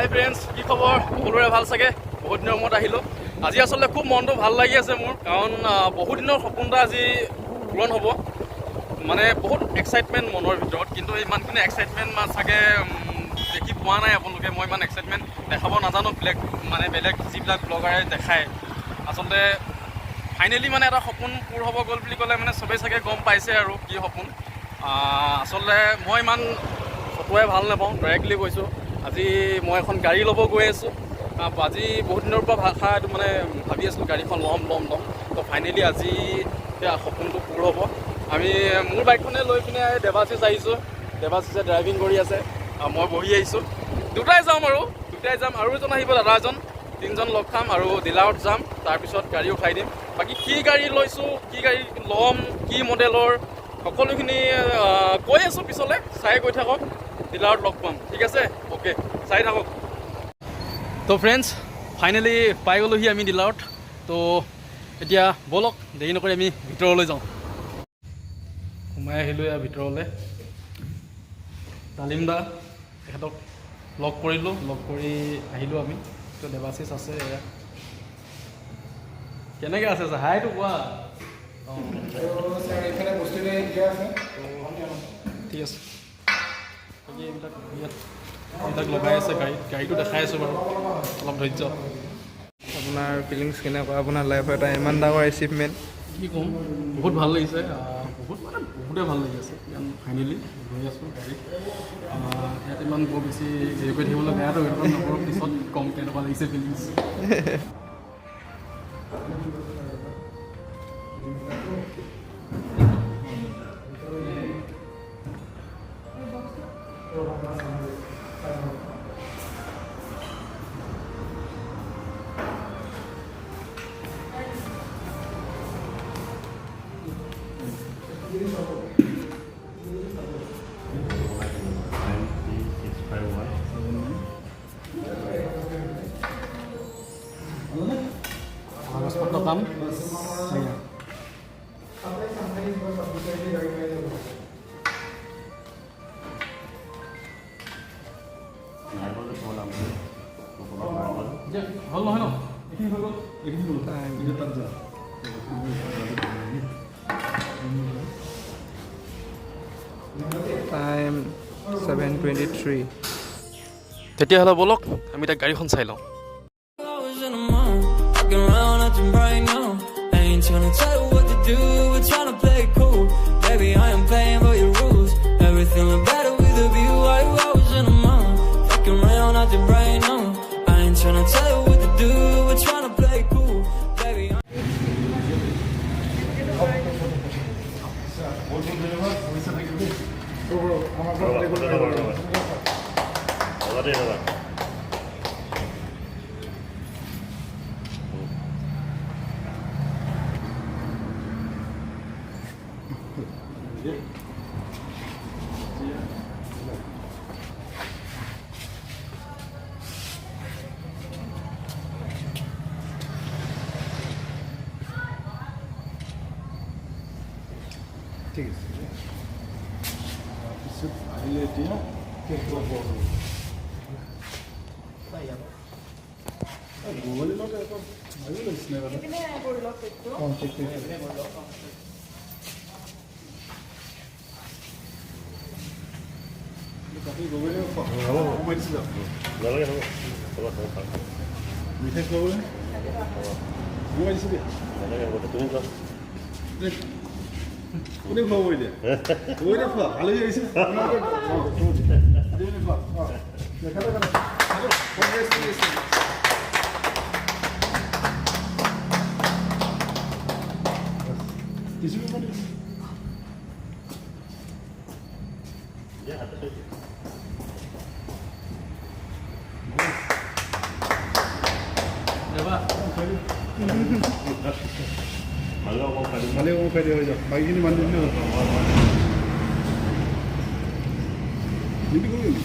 হাই friends, কি খবৰ? সকলোৰে ভাল চাগে? বহুত দিনৰ মূৰত আহিলোঁ। আজি আচলতে খুব মনটো ভাল লাগি আছে মোৰ, কাৰণ বহুত দিনৰ সপোন এটা আজি পূৰণ হ'ব। মানে বহুত এক্সাইটমেণ্ট মনৰ ভিতৰত, কিন্তু ইমানখিনি এক্সাইটমেণ্ট চাগে দেখি পোৱা নাই আপোনালোকে। মই ইমান এক্সাইটমেণ্ট দেখাব নাজানো, বেলেগ যিবিলাক ব্লগাৰে দেখায়। আচলতে ফাইনেলি মানে এটা সপোন পূৰ হ'ব গ'ল বুলি ক'লে মানে চবেই চাগে গম পাইছে আৰু কি সপোন। আচলতে মই ইমান ফটোৱে ভাল নাপাওঁ, ডাইৰেক্টলি কৈছোঁ। আজি মই এখন গাড়ী ল'ব গৈ আছোঁ। আজি বহুত দিনৰ পৰা এইটো মানে ভাবি আছিলোঁ গাড়ীখন ল'ম। তো ফাইনেলি আজি সপোনটো পূৰ হ'ব। মোৰ বাইকখনে লৈ পিনে দেৱাশিষ আহিছোঁ। দেৱাশিষে ড্ৰাইভিং কৰি আছে, মই বহি আহিছোঁ। দুটাই যাম আৰু এজন আহিব, দাদা এজন, তিনিজন লগ খাম আৰু ডিলাৰত যাম। তাৰপিছত গাড়ী উঠাই দিম। বাকী কি গাড়ী লৈছোঁ, কি গাড়ী ল'ম, কি মডেলৰ, সকলোখিনি কৈ আছোঁ পিছলৈ। চাই গৈ থাকক, ডিলাৰত লগ পাম। ঠিক আছে, অ'কে, চাই থাকক। তো ফ্ৰেণ্ডছ, ফাইনেলি পাই গ'লোহি আমি ডিলাৰত। তো এতিয়া ব'লক, দেৰি নকৰি আমি ভিতৰলৈ যাওঁ। সোমাই আহিলোঁ ইয়াৰ ভিতৰলৈ। তালিম দা, তেখেতক লগ কৰিলোঁ, লগ কৰি আহিলোঁ আমি। তো দেৱাশিষ আছে এয়া। কেনেকৈ আছে ছাৰ? হাইটো কোৱা। ঠিক আছে। এইবিলাক লগাই আছে গাড়ীটো দেখাই আছোঁ বাৰু, অলপ ধৈৰ্য। আপোনাৰ ফিলিংছ কেনেকুৱা? আপোনাৰ লাইফৰ এটা ইমান ডাঙৰ এচিভমেণ্ট। কি ক'ম, বহুত ভাল লাগিছে। বহুতেই ভাল লাগি আছে। ফাইনেলি গৈ আছোঁ গাড়ীত। ইয়াত ইমান বৰ বেছি হেৰি কৰি থাকিবলৈ বেয়াটো সেইটো নকৰোঁ, পিছত কম কেনেকুৱা লাগিছে ফিলিংছ। কাগজপত্ৰ কাম হ'ল নহয় ন? টাইম 7:23। তেতিয়াহ'লে ব'লক আমি এতিয়া গাড়ীখন চাই লওঁ। Right now, I ain't tryna tell you what to do. We're tryna play it cool. Baby, I am playing by your rules. Everything look better with a view. I was in a mom, fucking around out the right now. I ain't tryna tell you what to do. We're tryna play it cool. Baby, ঠিক আছে। তাৰপিছত আহিলে এতিয়া cake ল'ব গুগলি লওঁতে আকৌ মাৰিব লাগিছিলে বাৰু। অঁ, ঠিক কাটি গুগলি সোমাইছিলে মিঠাই খুৱাবলৈ সোমাইছে দিয়া। কোনে খুৱাব এতিয়া? কোনে খোৱা? ভালেই আহিছে। ভালে খাই দিয়া হৈ যাওক, বাকীখিনি মানুহ দিলে হ'ল। নিবি কৰিবি